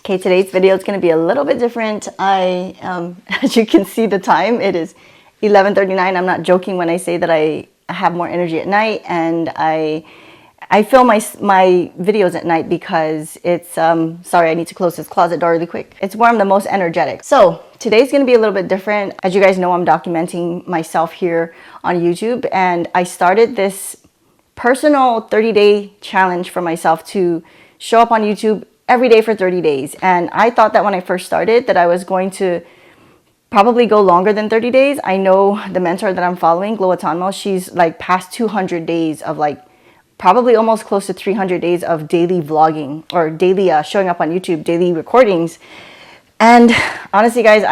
Okay, today's video is going to be a little bit different. As you can see the time, it is 11:39. I'm not joking when I say that I have more energy at night, and I film my videos at night because it's, sorry, I need to close this closet door really quick. It's where I'm the most energetic. So today's going to be a little bit different. As you guys know, I'm documenting myself here on YouTube, and I started this personal 30-day challenge for myself to show up on YouTube every day for 30 days. And I thought that when I first started that I was going to probably go longer than 30 days. I know the mentor that I'm following, Glow Atanmo, she's like past 200 days of like probably almost close to 300 days of daily vlogging or daily showing up on YouTube, daily recordings. And honestly, guys,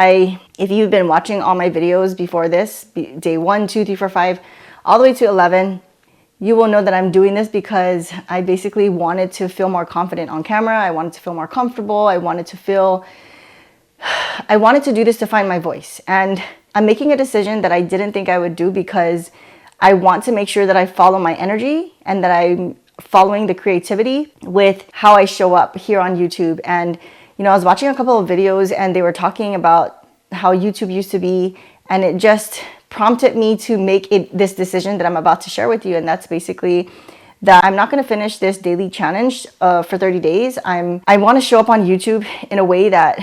if you've been watching all my videos before this, day 1, 2, 3, 4, 5, all the way to 11, you will know that I'm doing this because I basically wanted to feel more confident on camera. I wanted to feel more comfortable. I wanted to do this to find my voice. And I'm making a decision that I didn't think I would do because I want to make sure that I follow my energy and that I'm following the creativity with how I show up here on YouTube. And, you know, I was watching a couple of videos and they were talking about how YouTube used to be, and it just prompted me to make this decision that I'm about to share with you. And that's basically that I'm not going to finish this daily challenge for 30 days. I want to show up on YouTube in a way that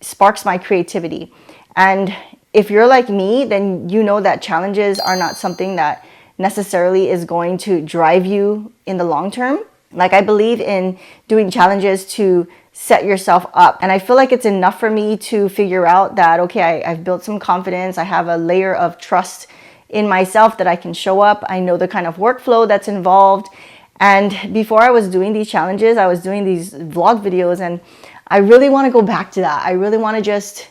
sparks my creativity. And if you're like me, then you know that challenges are not something that necessarily is going to drive you in the long term. Like, I believe in doing challenges to set yourself up. And I feel like it's enough for me to figure out that, okay, I've built some confidence. I have a layer of trust in myself that I can show up. I know the kind of workflow that's involved. And before I was doing these challenges, I was doing these vlog videos, and I really want to go back to that. I really want to just...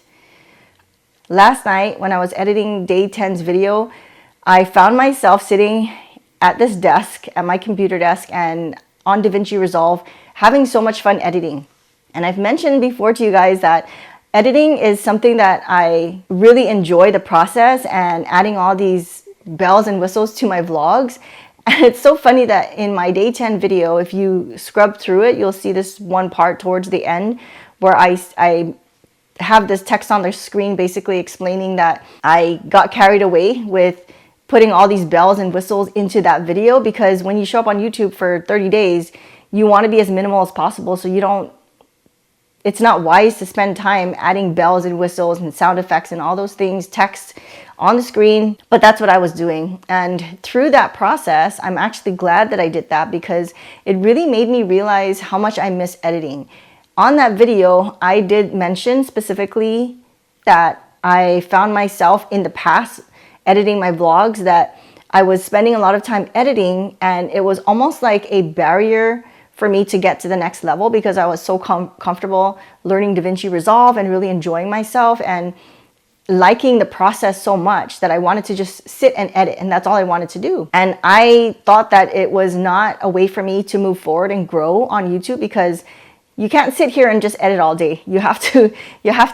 Last night, when I was editing day 10's video, I found myself sitting at this desk, at my computer desk, and on DaVinci Resolve, having so much fun editing. And I've mentioned before to you guys that editing is something that I really enjoy the process, and adding all these bells and whistles to my vlogs. And it's so funny that in my day 10 video, if you scrub through it, you'll see this one part towards the end where I have this text on the screen basically explaining that I got carried away with putting all these bells and whistles into that video, because when you show up on YouTube for 30 days, you want to be as minimal as possible, so it's not wise to spend time adding bells and whistles and sound effects and all those things, text on the screen. But that's what I was doing. And through that process, I'm actually glad that I did that, because it really made me realize how much I miss editing. On that video, I did mention specifically that I found myself in the past editing my vlogs, that I was spending a lot of time editing, and it was almost like a barrier for me to get to the next level, because I was so comfortable learning DaVinci Resolve and really enjoying myself and liking the process so much that I wanted to just sit and edit, and that's all I wanted to do. And I thought that it was not a way for me to move forward and grow on YouTube, because you can't sit here and just edit all day. You have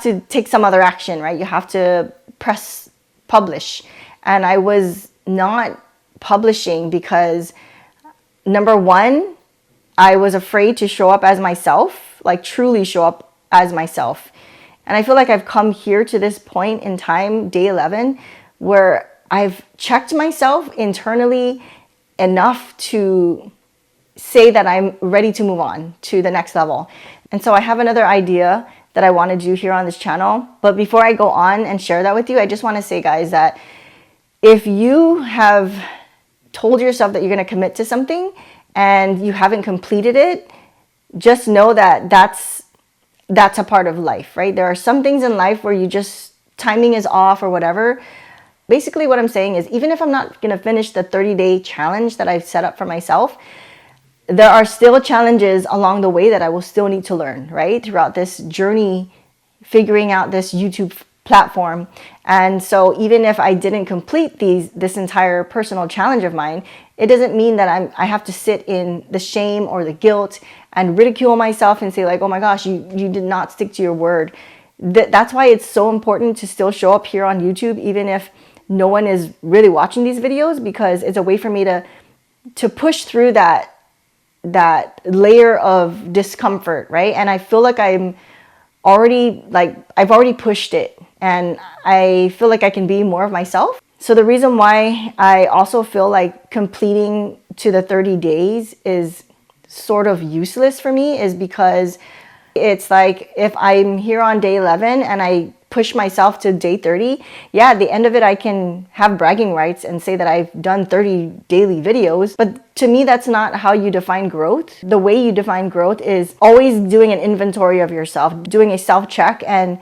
to take some other action, right? You have to press publish. And I was not publishing because, number one, I was afraid to show up as myself, like truly show up as myself. And I feel like I've come here to this point in time, day 11, where I've checked myself internally enough to say that I'm ready to move on to the next level. And so I have another idea that I want to do here on this channel. But before I go on and share that with you, I just want to say, guys, that if you have told yourself that you're going to commit to something and you haven't completed it, just know that that's a part of life, right? There are some things in life where timing is off or whatever. Basically what I'm saying is, even if I'm not going to finish the 30-day challenge that I've set up for myself, there are still challenges along the way that I will still need to learn, right? Throughout this journey, figuring out this YouTube platform. And so even if I didn't complete this entire personal challenge of mine, it doesn't mean that I have to sit in the shame or the guilt and ridicule myself and say like, oh my gosh, you did not stick to your word. That's why it's so important to still show up here on YouTube, even if no one is really watching these videos, because it's a way for me to push through that layer of discomfort, right? And I feel like I'm already, like, I've already pushed it, and I feel like I can be more of myself. So the reason why I also feel like completing to the 30 days is sort of useless for me is because it's like if I'm here on day 11 and I push myself to day 30, yeah, at the end of it, I can have bragging rights and say that I've done 30 daily videos. But to me, that's not how you define growth. The way you define growth is always doing an inventory of yourself, doing a self-check and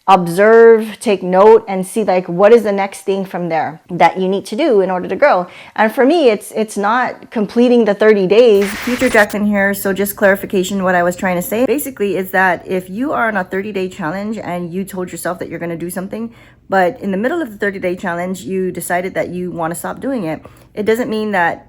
observe, take note, and see like what is the next thing from there that you need to do in order to grow. And for me, it's not completing the 30 days. Future Jaclyn here. So just clarification, what I was trying to say basically is that if you are on a 30-day challenge and you told yourself that you're going to do something, but in the middle of the 30-day challenge, you decided that you want to stop doing it, it doesn't mean that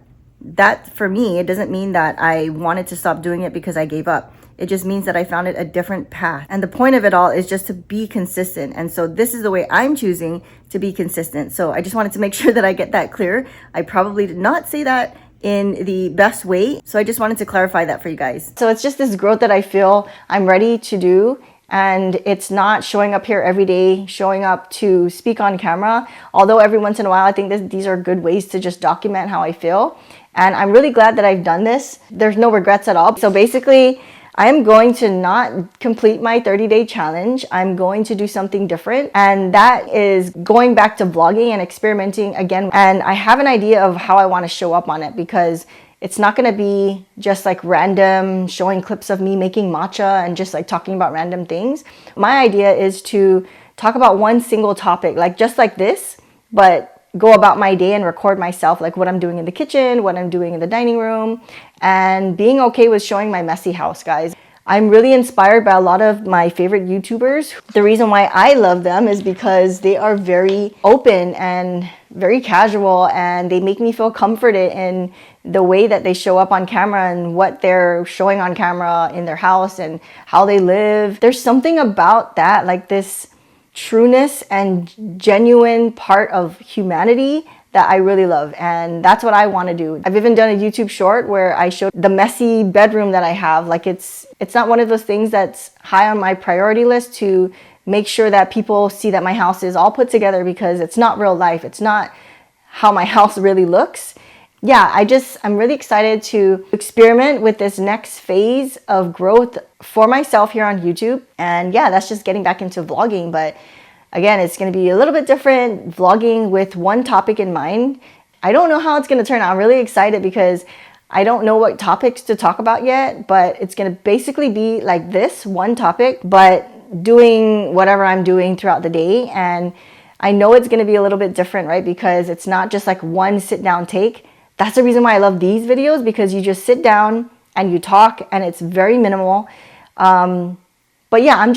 for me, it doesn't mean that I wanted to stop doing it because I gave up. It just means that I found it a different path. And the point of it all is just to be consistent. And so this is the way I'm choosing to be consistent. So I just wanted to make sure that I get that clear. I probably did not say that in the best way. So I just wanted to clarify that for you guys. So it's just this growth that I feel I'm ready to do. And it's not showing up here every day, showing up to speak on camera. Although every once in a while, I think that these are good ways to just document how I feel. And I'm really glad that I've done this. There's no regrets at all. So basically, I'm going to not complete my 30-day challenge. I'm going to do something different. And that is going back to vlogging and experimenting again. And I have an idea of how I want to show up on it because it's not going to be just like random showing clips of me making matcha and just like talking about random things. My idea is to talk about one single topic, like just like this, but go about my day and record myself, like what I'm doing in the kitchen, what I'm doing in the dining room, and being okay with showing my messy house, guys. I'm really inspired by a lot of my favorite YouTubers. The reason why I love them is because they are very open and very casual, and they make me feel comforted in the way that they show up on camera and what they're showing on camera in their house and how they live. There's something about that, like this trueness and genuine part of humanity that I really love, and that's what I want to do. I've even done a YouTube short where I showed the messy bedroom that I have. Like it's not one of those things that's high on my priority list to make sure that people see that my house is all put together, because it's not real life. It's not how my house really looks. Yeah, I'm really excited to experiment with this next phase of growth for myself here on YouTube. And yeah, that's just getting back into vlogging. But again, it's going to be a little bit different, vlogging with one topic in mind. I don't know how it's going to turn out. I'm really excited because I don't know what topics to talk about yet, but it's going to basically be like this one topic, but doing whatever I'm doing throughout the day. And I know it's going to be a little bit different, right? Because it's not just like one sit down take. That's the reason why I love these videos, because you just sit down and you talk and it's very minimal. But yeah,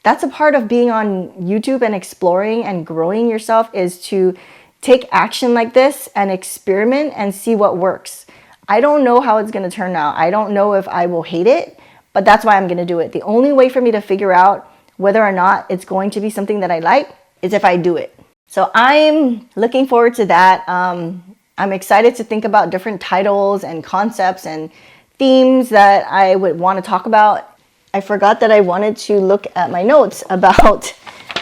that's a part of being on YouTube and exploring and growing yourself, is to take action like this and experiment and see what works. I don't know how it's going to turn out. I don't know if I will hate it, but that's why I'm going to do it. The only way for me to figure out whether or not it's going to be something that I like is if I do it. So I'm looking forward to that. I'm excited to think about different titles and concepts and themes that I would want to talk about. I forgot that I wanted to look at my notes about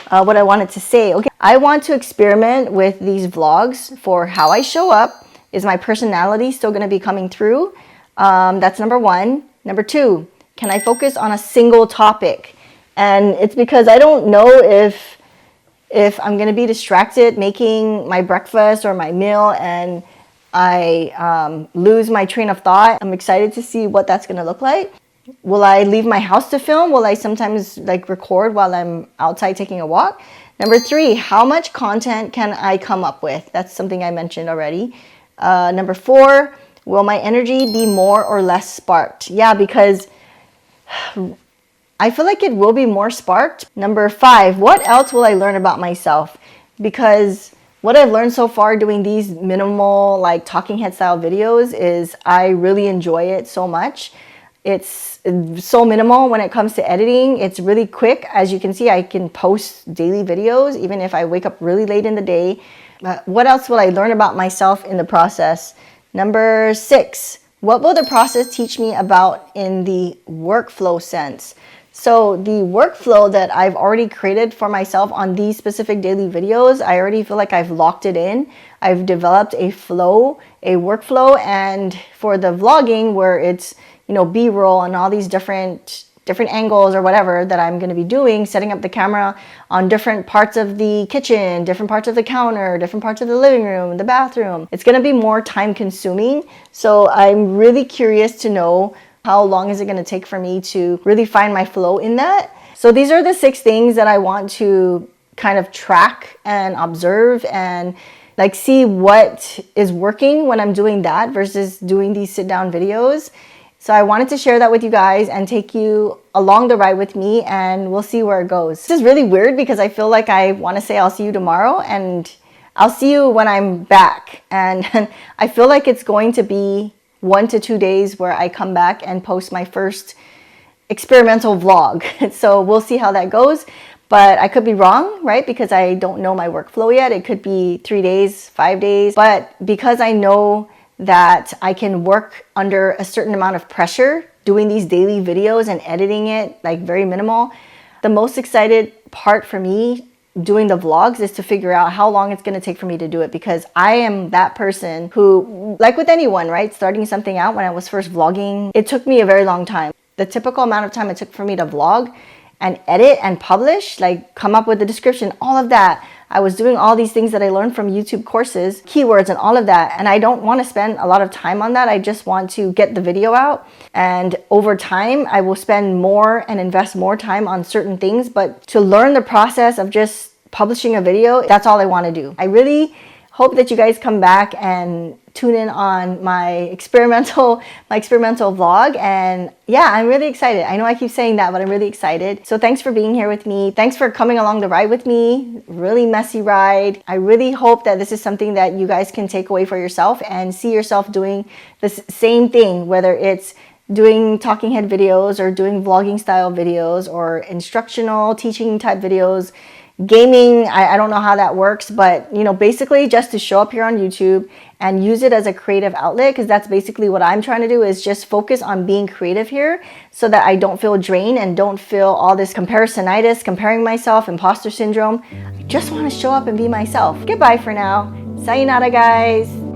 what I wanted to say. Okay, I want to experiment with these vlogs for how I show up. Is my personality still going to be coming through? That's number one. Number two, can I focus on a single topic? And it's because I don't know if I'm going to be distracted making my breakfast or my meal and I lose my train of thought. I'm excited to see what that's going to look like. Will I leave my house to film? Will I sometimes like record while I'm outside taking a walk? Number three, how much content can I come up with? That's something I mentioned already. Number four, will my energy be more or less sparked? Yeah, because I feel like it will be more sparked. Number five, what else will I learn about myself? Because what I've learned so far doing these minimal, like talking head style videos is I really enjoy it so much. It's so minimal when it comes to editing. It's really quick. As you can see, I can post daily videos even if I wake up really late in the day. What else will I learn about myself in the process? Number six, what will the process teach me about in the workflow sense? So the workflow that I've already created for myself on these specific daily videos, I already feel like I've locked it in. I've developed a flow, a workflow, and for the vlogging where it's, you know, B-roll and all these different angles or whatever that I'm going to be doing, setting up the camera on different parts of the kitchen, different parts of the counter, different parts of the living room, the bathroom. It's going to be more time consuming. So I'm really curious to know how long is it going to take for me to really find my flow in that. So these are the 6 things that I want to kind of track and observe and like see what is working when I'm doing that versus doing these sit down videos. So I wanted to share that with you guys and take you along the ride with me, and we'll see where it goes. This is really weird because I feel like I want to say I'll see you tomorrow, and I'll see you when I'm back. And I feel like it's going to be 1 to 2 days where I come back and post my first experimental vlog. So we'll see how that goes. But I could be wrong, right? Because I don't know my workflow yet. It could be 3 days, 5 days. But because I know that I can work under a certain amount of pressure doing these daily videos and editing it like very minimal, the most excited part for me doing the vlogs is to figure out how long it's going to take for me to do it, because I am that person who, like with anyone, right, starting something out, when I was first vlogging, it took me a very long time. The typical amount of time it took for me to vlog and edit and publish, like come up with the description, all of that, I was doing all these things that I learned from YouTube courses, keywords and all of that. And I don't want to spend a lot of time on that. I just want to get the video out. And over time, I will spend more and invest more time on certain things. But to learn the process of just publishing a video, that's all I want to do. I really hope that you guys come back and tune in on my experimental vlog. And yeah, I'm really excited. I know I keep saying that, but I'm really excited. So thanks for being here with me. Thanks for coming along the ride with me. Really messy ride. I really hope that this is something that you guys can take away for yourself and see yourself doing the same thing, whether it's doing talking head videos or doing vlogging style videos or instructional teaching type videos. Gaming, I don't know how that works, but you know, basically just to show up here on YouTube and use it as a creative outlet, because that's basically what I'm trying to do, is just focus on being creative here so that I don't feel drained and don't feel all this comparisonitis, comparing myself, imposter syndrome. I just want to show up and be myself. Goodbye for now. Sayonara, guys.